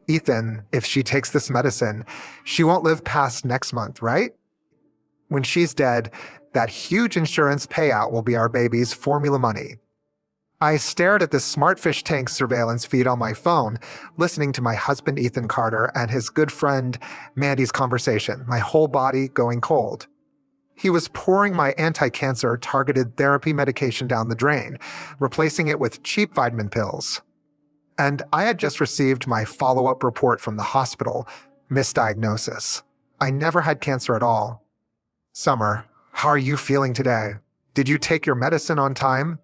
Ethan, if she takes this medicine, she won't live past next month, right? When she's dead, that huge insurance payout will be our baby's formula money. I stared at the smart fish tank surveillance feed on my phone, listening to my husband Ethan Carter and his good friend Mandy's conversation, my whole body going cold. He was pouring my anti-cancer targeted therapy medication down the drain, replacing it with cheap vitamin pills. And I had just received my follow-up report from the hospital, misdiagnosis. I never had cancer at all. Summer, how are you feeling today? Did you take your medicine on time?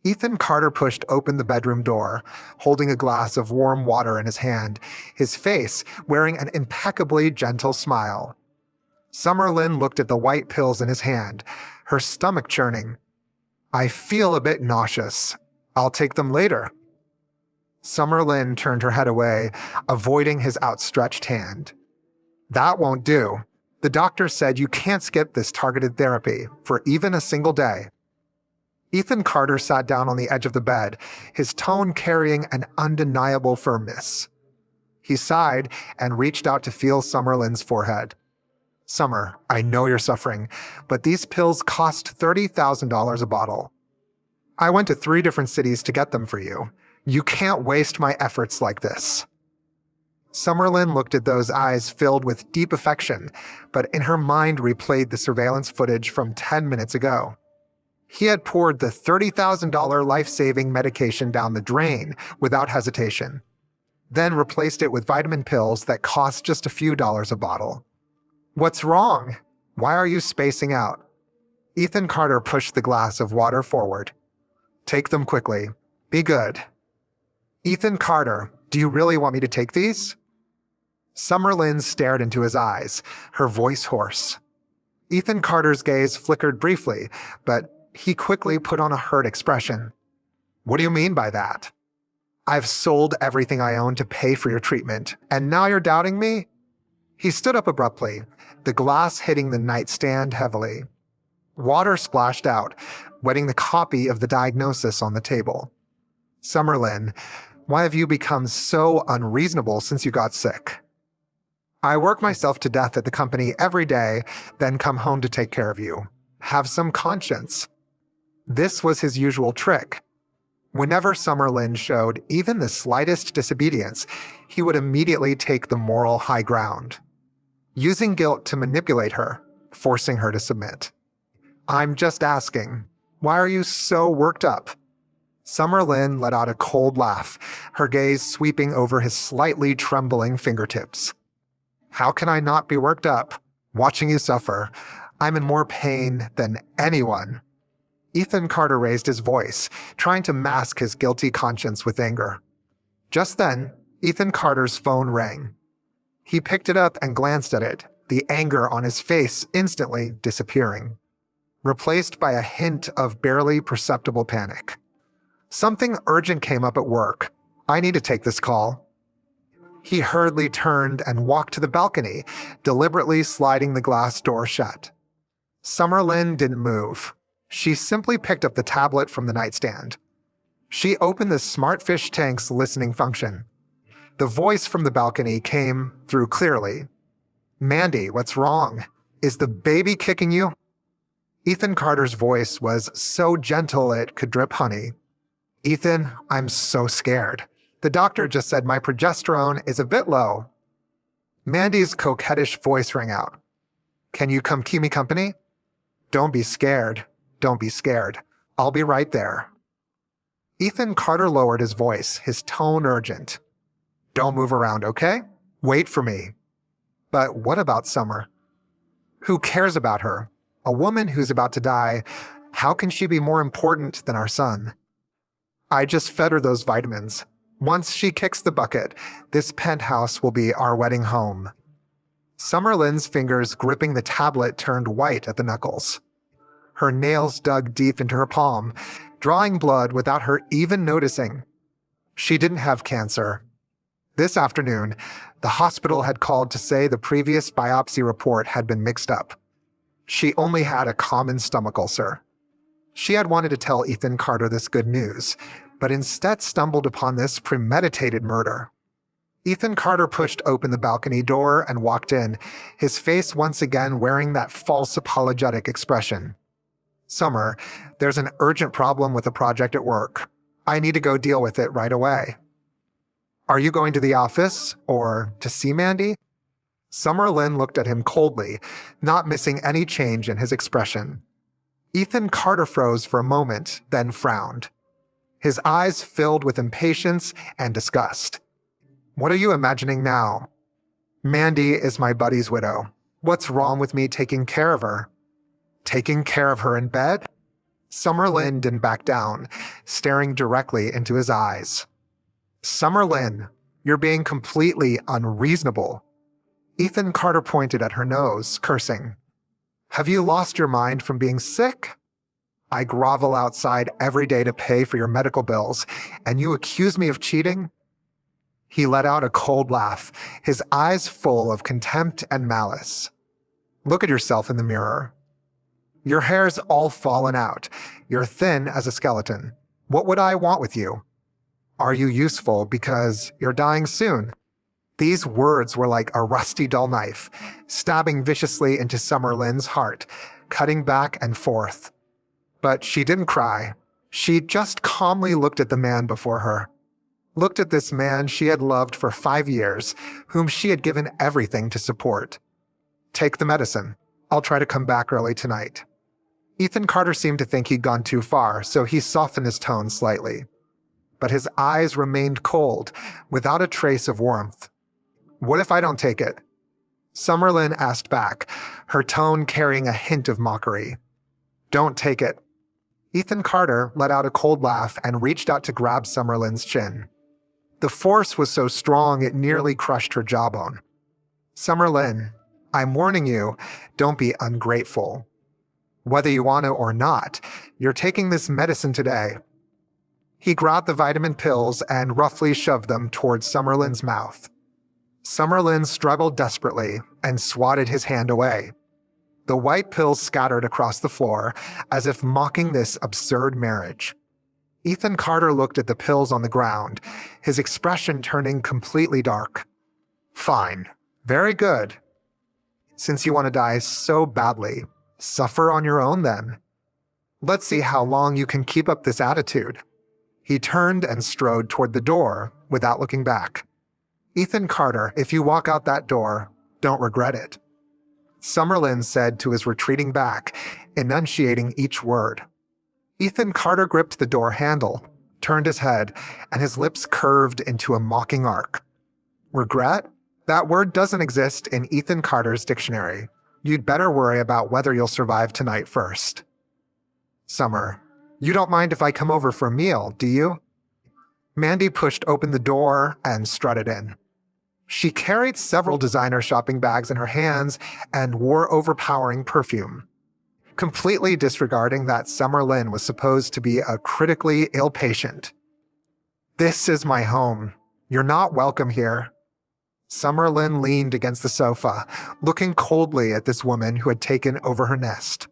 Ethan Carter pushed open the bedroom door, holding a glass of warm water in his hand, his face wearing an impeccably gentle smile. Summer Lynn looked at the white pills in his hand, her stomach churning. I feel a bit nauseous. I'll take them later. Summer Lynn turned her head away, avoiding his outstretched hand. That won't do. The doctor said you can't skip this targeted therapy for even a single day. Ethan Carter sat down on the edge of the bed, his tone carrying an undeniable firmness. He sighed and reached out to feel Summer Lynn's forehead. Summer, I know you're suffering, but these pills cost $30,000 a bottle. I went to 3 different cities to get them for you. You can't waste my efforts like this. Summer Lynn looked at those eyes filled with deep affection, but in her mind replayed the surveillance footage from 10 minutes ago. He had poured the $30,000 life-saving medication down the drain without hesitation, then replaced it with vitamin pills that cost just a few dollars a bottle. What's wrong? Why are you spacing out? Ethan Carter pushed the glass of water forward. Take them quickly. Be good. Ethan Carter, do you really want me to take these? Summer Lynn stared into his eyes, her voice hoarse. Ethan Carter's gaze flickered briefly, but he quickly put on a hurt expression. What do you mean by that? I've sold everything I own to pay for your treatment, and now you're doubting me? He stood up abruptly, the glass hitting the nightstand heavily. Water splashed out, wetting the copy of the diagnosis on the table. Summer Lynn, why have you become so unreasonable since you got sick? I work myself to death at the company every day, then come home to take care of you. Have some conscience. This was his usual trick. Whenever Summer Lynn showed even the slightest disobedience, he would immediately take the moral high ground, using guilt to manipulate her, forcing her to submit. I'm just asking, why are you so worked up? Summer Lynn let out a cold laugh, her gaze sweeping over his slightly trembling fingertips. How can I not be worked up? Watching you suffer, I'm in more pain than anyone. Ethan Carter raised his voice, trying to mask his guilty conscience with anger. Just then, Ethan Carter's phone rang. He picked it up and glanced at it, the anger on his face instantly disappearing, replaced by a hint of barely perceptible panic. Something urgent came up at work. I need to take this call. He hurriedly turned and walked to the balcony, deliberately sliding the glass door shut. Summer Lynn didn't move. She simply picked up the tablet from the nightstand. She opened the smart fish tank's listening function. The voice from the balcony came through clearly. Mandy, what's wrong? Is the baby kicking you? Ethan Carter's voice was so gentle it could drip honey. Ethan, I'm so scared. The doctor just said my progesterone is a bit low. Mandy's coquettish voice rang out. Can you come keep me company? Don't be scared. Don't be scared. I'll be right there. Ethan Carter lowered his voice, his tone urgent. Don't move around, okay? Wait for me. But what about Summer? Who cares about her? A woman who's about to die, how can she be more important than our son? I just fed her those vitamins. Once she kicks the bucket, this penthouse will be our wedding home. Summer Lynn's fingers gripping the tablet turned white at the knuckles. Her nails dug deep into her palm, drawing blood without her even noticing. She didn't have cancer. This afternoon, the hospital had called to say the previous biopsy report had been mixed up. She only had a common stomach ulcer. She had wanted to tell Ethan Carter this good news, but instead stumbled upon this premeditated murder. Ethan Carter pushed open the balcony door and walked in, his face once again wearing that false apologetic expression. Summer, there's an urgent problem with a project at work. I need to go deal with it right away. Are you going to the office or to see Mandy? Summer Lynn looked at him coldly, not missing any change in his expression. Ethan Carter froze for a moment, then frowned. His eyes filled with impatience and disgust. What are you imagining now? Mandy is my buddy's widow. What's wrong with me taking care of her? Taking care of her in bed? Summer Lynn didn't back down, staring directly into his eyes. Summer Lynn, you're being completely unreasonable. Ethan Carter pointed at her nose, cursing. Have you lost your mind from being sick? I grovel outside every day to pay for your medical bills, and you accuse me of cheating? He let out a cold laugh, his eyes full of contempt and malice. Look at yourself in the mirror. Your hair's all fallen out. You're thin as a skeleton. What would I want with you? Are you useful because you're dying soon? These words were like a rusty dull knife, stabbing viciously into Summer Lynn's heart, cutting back and forth. But she didn't cry. She just calmly looked at the man before her. Looked at this man she had loved for 5 years, whom she had given everything to support. Take the medicine. I'll try to come back early tonight. Ethan Carter seemed to think he'd gone too far, so he softened his tone slightly. But his eyes remained cold, without a trace of warmth. What if I don't take it? Summer Lynn asked back, her tone carrying a hint of mockery. Don't take it. Ethan Carter let out a cold laugh and reached out to grab Summer Lynn's chin. The force was so strong it nearly crushed her jawbone. Summer Lynn, I'm warning you, don't be ungrateful. Whether you want to or not, you're taking this medicine today. He grabbed the vitamin pills and roughly shoved them towards Summer Lynn's mouth. Summer Lynn struggled desperately and swatted his hand away. The white pills scattered across the floor as if mocking this absurd marriage. Ethan Carter looked at the pills on the ground, his expression turning completely dark. Fine. Very good. Since you want to die so badly, suffer on your own then. Let's see how long you can keep up this attitude. He turned and strode toward the door without looking back. Ethan Carter, if you walk out that door, don't regret it. Summer Lynn said to his retreating back, enunciating each word. Ethan Carter gripped the door handle, turned his head, and his lips curved into a mocking arc. Regret? That word doesn't exist in Ethan Carter's dictionary. You'd better worry about whether you'll survive tonight first. Summer, you don't mind if I come over for a meal, do you? Mandy pushed open the door and strutted in. She carried several designer shopping bags in her hands and wore overpowering perfume. Completely disregarding that Summer Lynn was supposed to be a critically ill patient. This is my home. You're not welcome here. Summer Lynn leaned against the sofa, looking coldly at this woman who had taken over her nest.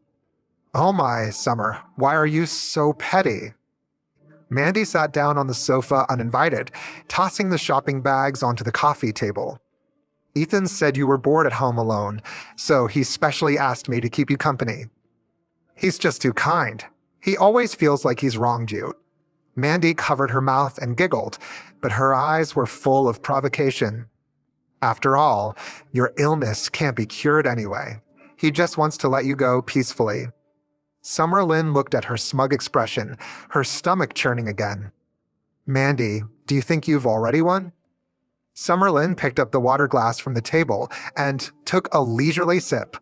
Oh my, Summer, why are you so petty? Mandy sat down on the sofa uninvited, tossing the shopping bags onto the coffee table. Ethan said you were bored at home alone, so he specially asked me to keep you company. He's just too kind. He always feels like he's wronged you. Mandy covered her mouth and giggled, but her eyes were full of provocation. After all, your illness can't be cured anyway. He just wants to let you go peacefully. Summer Lynn looked at her smug expression, her stomach churning again. Mandy, do you think you've already won? Summer Lynn picked up the water glass from the table and took a leisurely sip.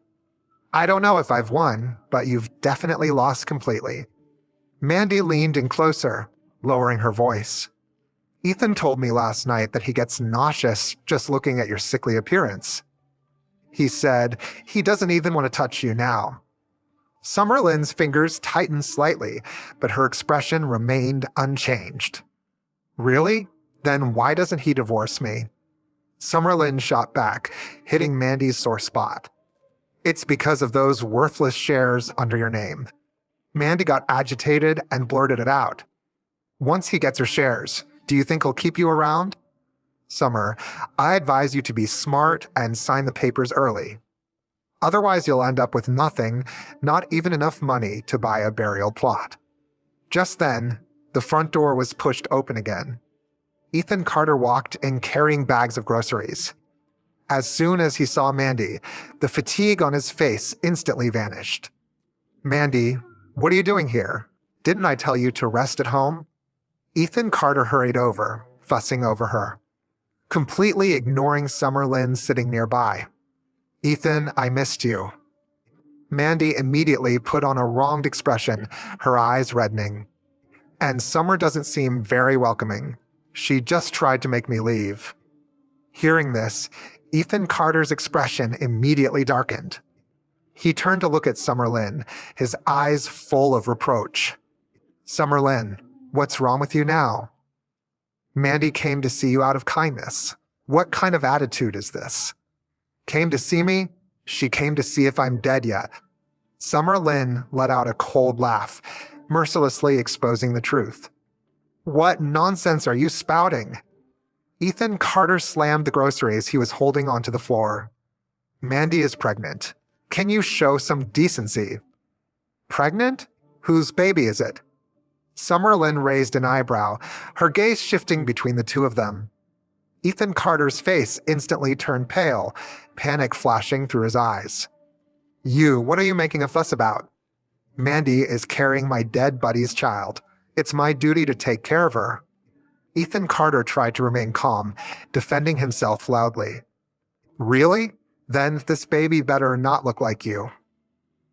I don't know if I've won, but you've definitely lost completely. Mandy leaned in closer, lowering her voice. Ethan told me last night that he gets nauseous just looking at your sickly appearance. He said he doesn't even want to touch you now. Summer Lynn's fingers tightened slightly, but her expression remained unchanged. Really? Then why doesn't he divorce me? Summer Lynn shot back, hitting Mandy's sore spot. It's because of those worthless shares under your name. Mandy got agitated and blurted it out. Once he gets her shares, do you think he'll keep you around? Summer, I advise you to be smart and sign the papers early. Otherwise, you'll end up with nothing, not even enough money to buy a burial plot. Just then, the front door was pushed open again. Ethan Carter walked in carrying bags of groceries. As soon as he saw Mandy, the fatigue on his face instantly vanished. Mandy, what are you doing here? Didn't I tell you to rest at home? Ethan Carter hurried over, fussing over her, completely ignoring Summer Lynn sitting nearby. Ethan, I missed you. Mandy immediately put on a wronged expression, her eyes reddening. And Summer doesn't seem very welcoming. She just tried to make me leave. Hearing this, Ethan Carter's expression immediately darkened. He turned to look at Summer Lynn, his eyes full of reproach. Summer Lynn, what's wrong with you now? Mandy came to see you out of kindness. What kind of attitude is this? Came to see me? She came to see if I'm dead yet. Summer Lynn let out a cold laugh, mercilessly exposing the truth. What nonsense are you spouting? Ethan Carter slammed the groceries he was holding onto the floor. Mandy is pregnant. Can you show some decency? Pregnant? Whose baby is it? Summer Lynn raised an eyebrow, her gaze shifting between the two of them. Ethan Carter's face instantly turned pale, panic flashing through his eyes. What are you making a fuss about? Mandy is carrying my dead buddy's child. It's my duty to take care of her. Ethan Carter tried to remain calm, defending himself loudly. Really? Then this baby better not look like you.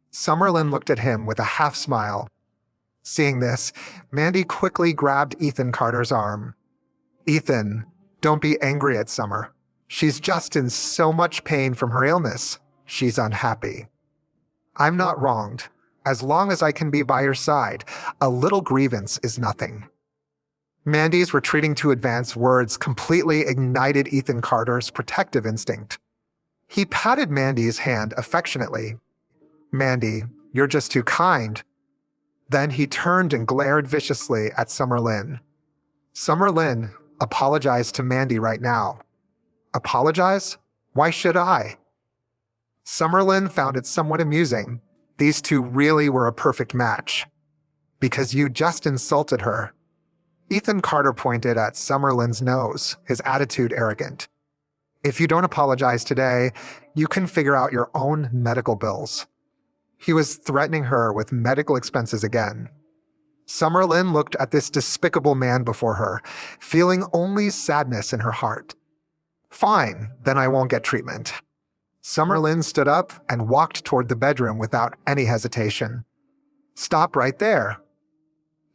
Summer Lynn looked at him with a half smile. Seeing this, Mandy quickly grabbed Ethan Carter's arm. Ethan, don't be angry at Summer. She's just in so much pain from her illness. She's unhappy. I'm not wronged. As long as I can be by your side, a little grievance is nothing. Mandy's retreating to advance words completely ignited Ethan Carter's protective instinct. He patted Mandy's hand affectionately. Mandy, you're just too kind. Then he turned and glared viciously at Summer Lynn. Summer Lynn, apologize to Mandy right now. Apologize? Why should I? Summer Lynn found it somewhat amusing. These two really were a perfect match. Because you just insulted her. Ethan Carter pointed at Summer Lynn's nose, his attitude arrogant. If you don't apologize today, you can figure out your own medical bills. He was threatening her with medical expenses again. Summer Lynn looked at this despicable man before her, feeling only sadness in her heart. Fine, then I won't get treatment. Summer Lynn stood up and walked toward the bedroom without any hesitation. Stop right there.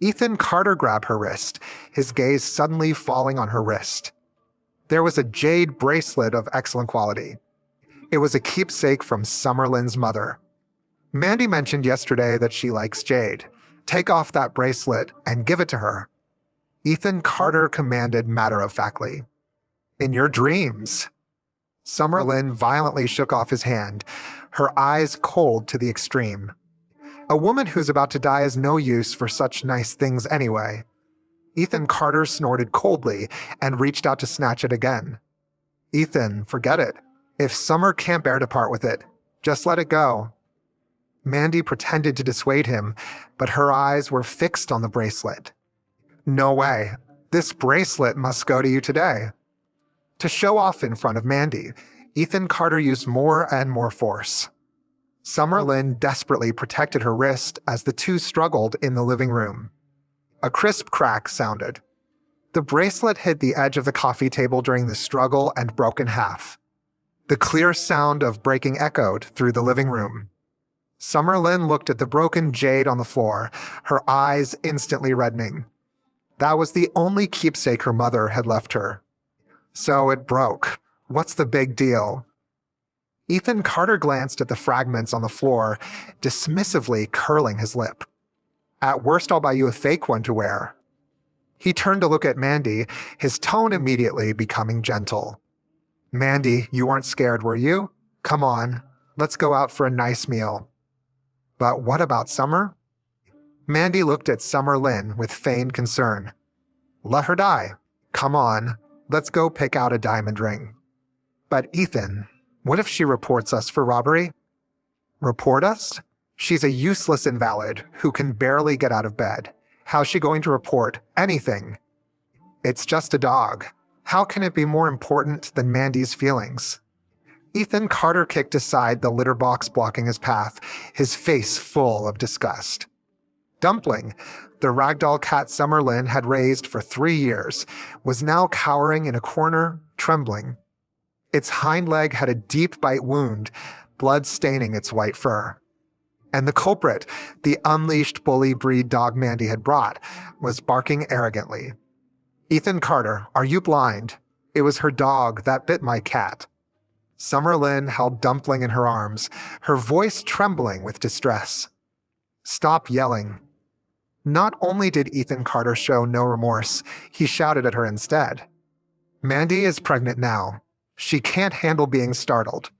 Ethan Carter grabbed her wrist, his gaze suddenly falling on her wrist. There was a jade bracelet of excellent quality. It was a keepsake from Summer Lynn's mother. Mandy mentioned yesterday that she likes jade. Take off that bracelet and give it to her. Ethan Carter commanded matter-of-factly. In your dreams. Summer Lynn violently shook off his hand, her eyes cold to the extreme. A woman who's about to die is no use for such nice things anyway. Ethan Carter snorted coldly and reached out to snatch it again. Ethan, forget it. If Summer can't bear to part with it, just let it go. Mandy pretended to dissuade him, but her eyes were fixed on the bracelet. No way. This bracelet must go to you today. To show off in front of Mandy, Ethan Carter used more and more force. Summer Lynn desperately protected her wrist as the two struggled in the living room. A crisp crack sounded. The bracelet hit the edge of the coffee table during the struggle and broke in half. The clear sound of breaking echoed through the living room. Summer Lynn looked at the broken jade on the floor, her eyes instantly reddening. That was the only keepsake her mother had left her. So it broke. What's the big deal? Ethan Carter glanced at the fragments on the floor, dismissively curling his lip. At worst, I'll buy you a fake one to wear. He turned to look at Mandy, his tone immediately becoming gentle. Mandy, you weren't scared, were you? Come on, let's go out for a nice meal. But what about Summer? Mandy looked at Summer Lynn with feigned concern. Let her die. Come on, Let's go pick out a diamond ring. But Ethan, what if she reports us for robbery? Report us? She's a useless invalid who can barely get out of bed. How's she going to report anything? It's just a dog. How can it be more important than Mandy's feelings? Ethan Carter kicked aside the litter box blocking his path, his face full of disgust. Dumpling, the ragdoll cat Summerlin had raised for 3 years, was now cowering in a corner, trembling. Its hind leg had a deep bite wound, blood staining its white fur. And the culprit, the unleashed bully breed dog Mandy had brought, was barking arrogantly. Ethan Carter, are you blind? It was her dog that bit my cat. Summerlin held Dumpling in her arms, her voice trembling with distress. Stop yelling. Not only did Ethan Carter show no remorse, he shouted at her instead. Mandy is pregnant now. She can't handle being startled.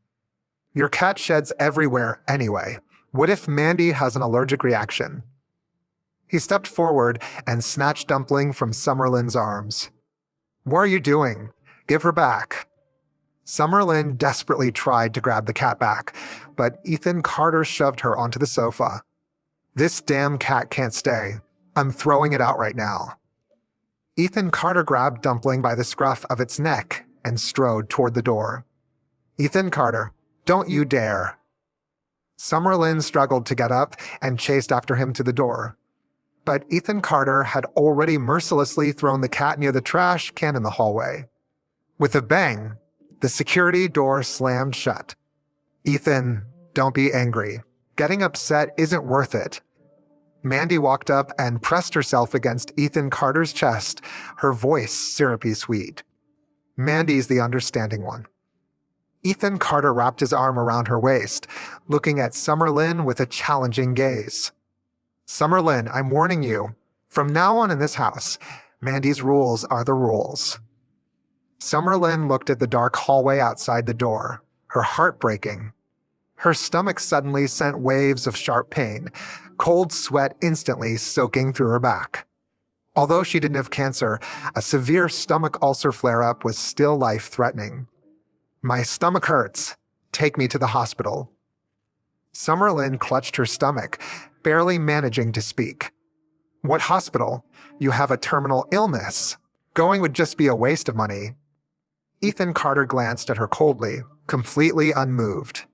Your cat sheds everywhere anyway. What if Mandy has an allergic reaction? He stepped forward and snatched Dumpling from Summerlin's arms. What are you doing? Give her back. Summerlin desperately tried to grab the cat back, but Ethan Carter shoved her onto the sofa. This damn cat can't stay. I'm throwing it out right now. Ethan Carter grabbed Dumpling by the scruff of its neck and strode toward the door. Ethan Carter, don't you dare. Summerlin struggled to get up and chased after him to the door. But Ethan Carter had already mercilessly thrown the cat near the trash can in the hallway. With a bang, the security door slammed shut. Ethan, don't be angry. Getting upset isn't worth it. Mandy walked up and pressed herself against Ethan Carter's chest, her voice syrupy sweet. Mandy's the understanding one. Ethan Carter wrapped his arm around her waist, looking at Summerlin with a challenging gaze. Summerlin, I'm warning you. From now on in this house, Mandy's rules are the rules. Summerlin looked at the dark hallway outside the door, her heart breaking. Her stomach suddenly sent waves of sharp pain, cold sweat instantly soaking through her back. Although she didn't have cancer, a severe stomach ulcer flare-up was still life-threatening. My stomach hurts. Take me to the hospital. Summerlin clutched her stomach, barely managing to speak. What hospital? You have a terminal illness. Going would just be a waste of money. Ethan Carter glanced at her coldly, completely unmoved.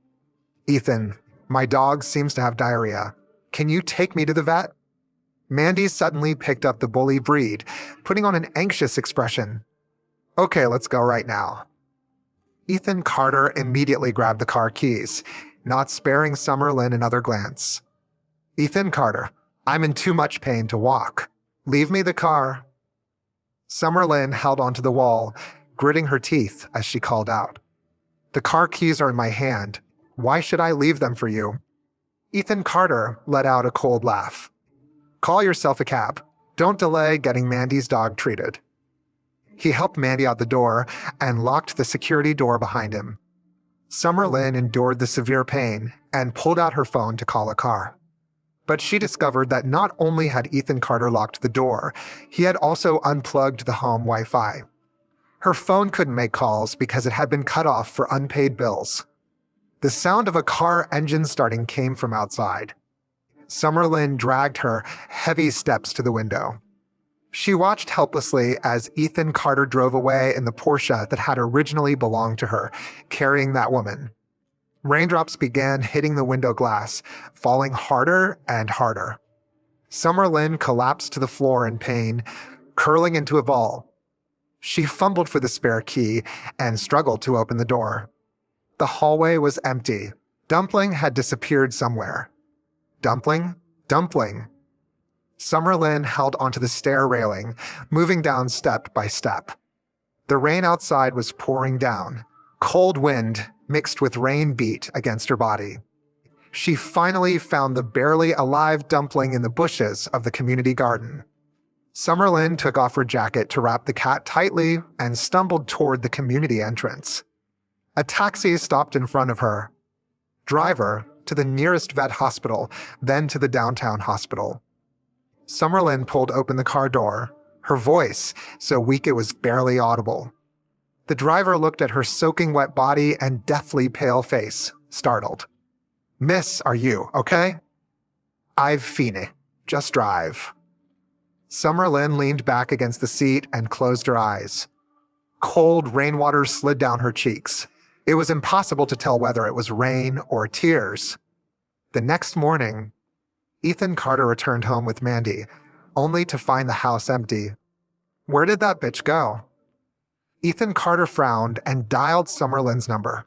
Ethan, my dog seems to have diarrhea. Can you take me to the vet? Mandy suddenly picked up the bully breed, putting on an anxious expression. Okay, let's go right now. Ethan Carter immediately grabbed the car keys, not sparing Summerlin another glance. Ethan Carter, I'm in too much pain to walk. Leave me the car. Summerlin held onto the wall, gritting her teeth as she called out. The car keys are in my hand. Why should I leave them for you? Ethan Carter let out a cold laugh. Call yourself a cab. Don't delay getting Mandy's dog treated. He helped Mandy out the door and locked the security door behind him. Summerlin endured the severe pain and pulled out her phone to call a car. But she discovered that not only had Ethan Carter locked the door, he had also unplugged the home Wi-Fi. Her phone couldn't make calls because it had been cut off for unpaid bills. The sound of a car engine starting came from outside. Summerlin dragged her heavy steps to the window. She watched helplessly as Ethan Carter drove away in the Porsche that had originally belonged to her, carrying that woman. Raindrops began hitting the window glass, falling harder and harder. Summerlin collapsed to the floor in pain, curling into a ball. She fumbled for the spare key and struggled to open the door. The hallway was empty. Dumpling had disappeared somewhere. Dumpling? Dumpling. Summerlin held onto the stair railing, moving down step by step. The rain outside was pouring down. Cold wind mixed with rain beat against her body. She finally found the barely alive Dumpling in the bushes of the community garden. Summerlin took off her jacket to wrap the cat tightly and stumbled toward the community entrance. A taxi stopped in front of her. Driver, to the nearest vet hospital, then to the downtown hospital. Summerlin pulled open the car door, her voice so weak it was barely audible. The driver looked at her soaking wet body and deathly pale face, startled. Miss, are you okay? I've fine. Just drive. Summer Lynn leaned back against the seat and closed her eyes. Cold rainwater slid down her cheeks. It was impossible to tell whether it was rain or tears. The next morning, Ethan Carter returned home with Mandy, only to find the house empty. Where did that bitch go? Ethan Carter frowned and dialed Summer Lynn's number.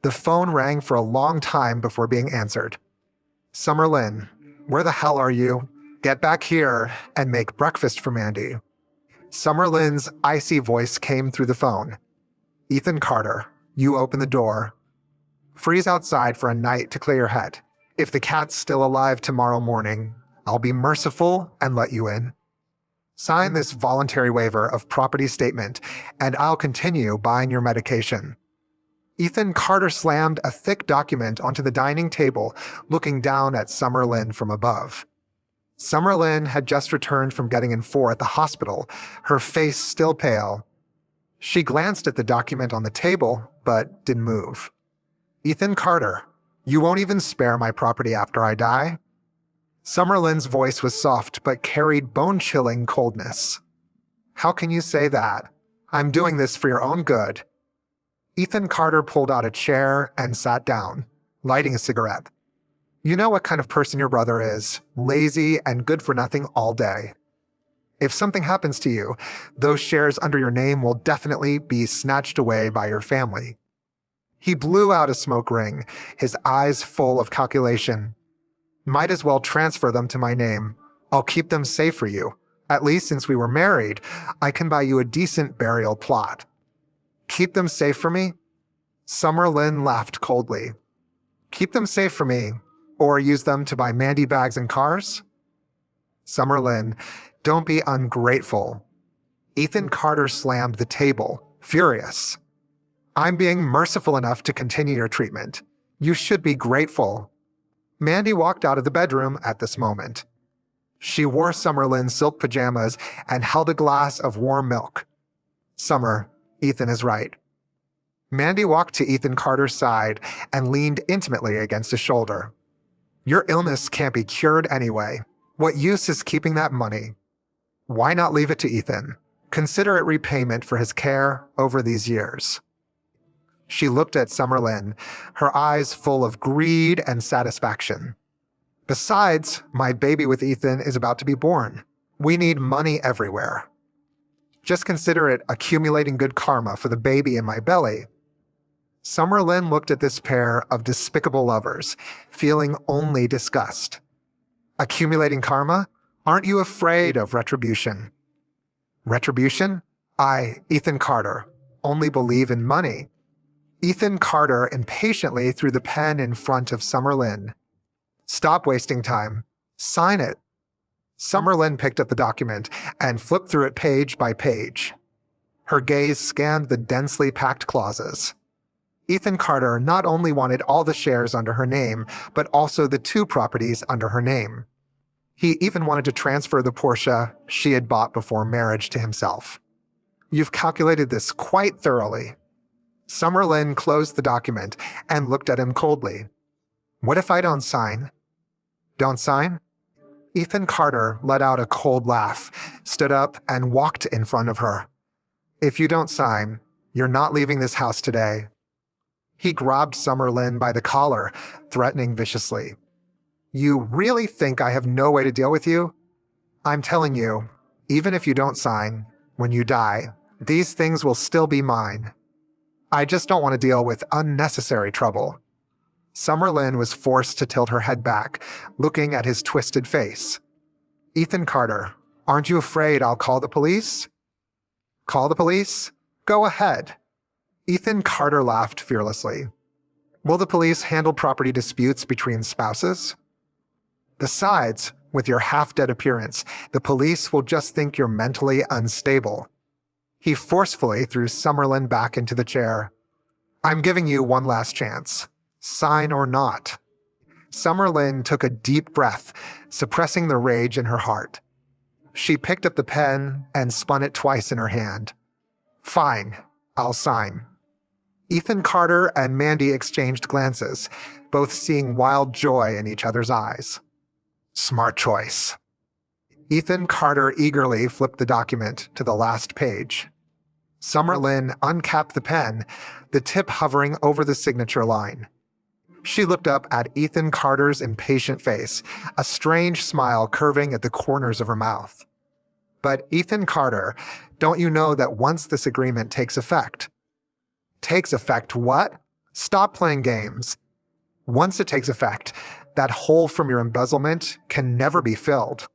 The phone rang for a long time before being answered. Summer Lynn, where the hell are you? Get back here and make breakfast for Mandy. Summer Lynn's icy voice came through the phone. Ethan Carter, you open the door. Freeze outside for a night to clear your head. If the cat's still alive tomorrow morning, I'll be merciful and let you in. Sign this voluntary waiver of property statement, and I'll continue buying your medication. Ethan Carter slammed a thick document onto the dining table, looking down at Summer Lynn from above. Summer Lynn had just returned from getting in 4 at the hospital, her face still pale. She glanced at the document on the table, but didn't move. Ethan Carter, you won't even spare my property after I die? Summer Lynn's voice was soft but carried bone-chilling coldness. How can you say that? I'm doing this for your own good. Ethan Carter pulled out a chair and sat down, lighting a cigarette. You know what kind of person your brother is, lazy and good for nothing all day. If something happens to you, those shares under your name will definitely be snatched away by your family. He blew out a smoke ring, his eyes full of calculation. Might as well transfer them to my name. I'll keep them safe for you. At least since we were married, I can buy you a decent burial plot. Keep them safe for me? Summer Lynn laughed coldly. Keep them safe for me, or use them to buy Mandy bags and cars? Summer Lynn, don't be ungrateful. Ethan Carter slammed the table, furious. I'm being merciful enough to continue your treatment. You should be grateful. Mandy walked out of the bedroom at this moment. She wore Summer Lynn's silk pajamas and held a glass of warm milk. Summer, Ethan is right. Mandy walked to Ethan Carter's side and leaned intimately against his shoulder. Your illness can't be cured anyway. What use is keeping that money? Why not leave it to Ethan? Consider it repayment for his care over these years. She looked at Summer Lynn, her eyes full of greed and satisfaction. Besides, my baby with Ethan is about to be born. We need money everywhere. Just consider it accumulating good karma for the baby in my belly. Summer Lynn looked at this pair of despicable lovers, feeling only disgust. Accumulating karma? Aren't you afraid of retribution? Retribution? I, Ethan Carter, only believe in money. Ethan Carter impatiently threw the pen in front of Summer Lynn. Stop wasting time. Sign it. Summer Lynn picked up the document and flipped through it page by page. Her gaze scanned the densely packed clauses. Ethan Carter not only wanted all the shares under her name, but also the 2 properties under her name. He even wanted to transfer the Porsche she had bought before marriage to himself. You've calculated this quite thoroughly. Summer Lynn closed the document and looked at him coldly. What if I don't sign? Don't sign? Ethan Carter let out a cold laugh, stood up, and walked in front of her. If you don't sign, you're not leaving this house today. He grabbed Summer Lynn by the collar, threatening viciously. You really think I have no way to deal with you? I'm telling you, even if you don't sign, when you die, these things will still be mine. I just don't want to deal with unnecessary trouble. Summer Lynn was forced to tilt her head back, looking at his twisted face. Ethan Carter, aren't you afraid I'll call the police? Call the police? Go ahead. Ethan Carter laughed fearlessly. Will the police handle property disputes between spouses? Besides, with your half-dead appearance, the police will just think you're mentally unstable. He forcefully threw Summer Lynn back into the chair. I'm giving you one last chance. Sign or not. Summer Lynn took a deep breath, suppressing the rage in her heart. She picked up the pen and spun it twice in her hand. Fine, I'll sign. Ethan Carter and Mandy exchanged glances, both seeing wild joy in each other's eyes. Smart choice. Ethan Carter eagerly flipped the document to the last page. Summer Lynn uncapped the pen, the tip hovering over the signature line. She looked up at Ethan Carter's impatient face, a strange smile curving at the corners of her mouth. But Ethan Carter, don't you know that once this agreement takes effect? Takes effect what? Stop playing games. Once it takes effect, that hole from your embezzlement can never be filled.